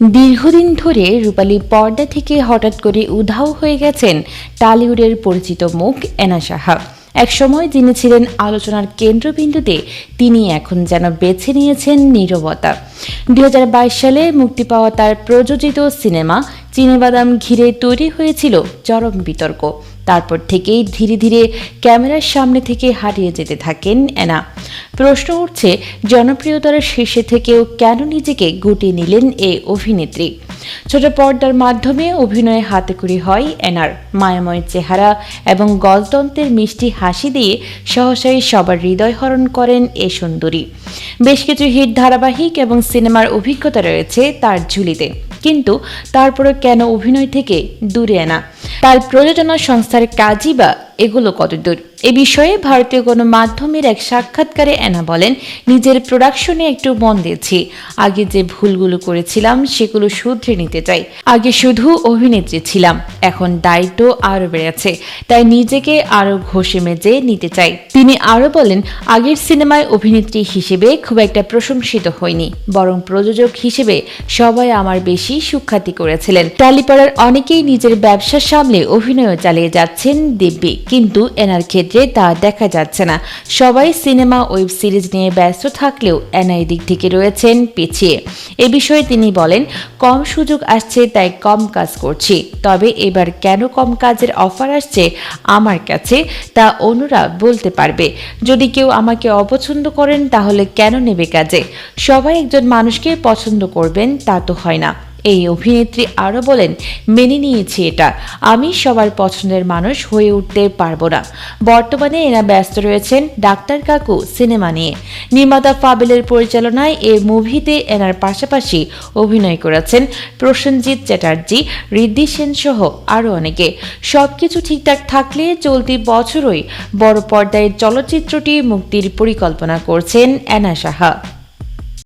দীর্ঘদিন ধরে রূপালী পর্দা থেকে হঠাৎ করে উধাও হয়ে গেছেন টলিউডের পরিচিত মুখ এনা সাহা। একসময় যিনি ছিলেন আলোচনার কেন্দ্রবিন্দুতে, তিনি এখন যেন বেছে নিয়েছেন নীরবতা। 2022 সালে মুক্তি পাওয়া তার প্রযোজিত সিনেমা চিনেবাদাম ঘিরে তৈরি হয়েছিল চরম বিতর্ক। তারপর থেকেই ধীরে ধীরে ক্যামেরার সামনে থেকে হারিয়ে যেতে থাকেন এনা। প্রশ্ন উঠছে, জনপ্রিয়তার শীর্ষে থেকেও কেন নিজেকে গুটিয়ে নিলেন এই অভিনেত্রী? ছোট পর্দার মাধ্যমে অভিনয়ে হাতেখড়ি হয় এনার। মায়াময় চেহারা এবং গলতন্ত্রের মিষ্টি হাসি দিয়ে সহসাই সবার হৃদয় হরণ করেন এ সুন্দরী। বেশ কিছু হিট ধারাবাহিক এবং সিনেমার অভিজ্ঞতা রয়েছে তার ঝুলিতে, কিন্তু তারপরে কেন অভিনয় থেকে দূরে এনা? তার প্রযোজনা সংস্থার কাজই বা এগুলো কতদূর? এ বিষয়ে ভারতীয় গণমাধ্যমের এক সাক্ষাৎকারে এনা বলেন, নিজের প্রোডাকশনে একটু মন দিয়েছি। আগে যে ভুলগুলো করেছিলাম সেগুলো শুধরে নিতে চাই। আগে শুধু অভিনেত্রী ছিলাম, এখন দায়িত্ব আরও বেড়েছে, তাই নিজেকে আরও ঘষে মেজে নিতে চাই। তিনি আরও বলেন, আগের সিনেমায় অভিনেত্রী হিসেবে খুব একটা প্রশংসিত হয়নি, বরং প্রযোজক হিসেবে সবাই আমার বেশি সুখ্যাতি করেছিলেন। টালিপাড়ার অনেকেই নিজের ব্যবসা সামলে অভিনয় চালিয়ে যাচ্ছেন দিব্যি, কিন্তু এনার ক্ষেত্রে তা দেখা যাচ্ছে না। সবাই সিনেমা ওয়েব সিরিজ নিয়ে ব্যস্ত থাকলেও এনা দিক থেকে রয়েছেন পিছিয়ে। এ বিষয়ে তিনি বলেন, কম সুযোগ আসছে তাই কম কাজ করছি, তবে এবার কেন কম কাজের অফার আসছে আমার কাছে তা অন্যরা বলতে পারবে। যদি কেউ আমাকে অপছন্দ করেন তাহলে কেন নেবে কাজে? সবাই একজন মানুষকে পছন্দ করবেন তা তো হয় না। এই অভিনেত্রী আরও বলেন, মেনে নিয়েছি এটা, আমি সবার পছন্দের মানুষ হয়ে উঠতে পারবো না। বর্তমানে এরা ব্যস্ত রয়েছেন ডাক্তার কাকু সিনেমা নিয়ে। নির্মাতা ফাবিলের পরিচালনায় এই মুভিতে এনার পাশাপাশি অভিনয় করেছেন প্রসেনজিৎ চ্যাটার্জি, ঋদ্ধি সেন সহ আরও অনেকে। সবকিছু ঠিকঠাক থাকলে চলতি বছরই বড় পর্দায় চলচ্চিত্রটি মুক্তির পরিকল্পনা করছেন এনা সাহা।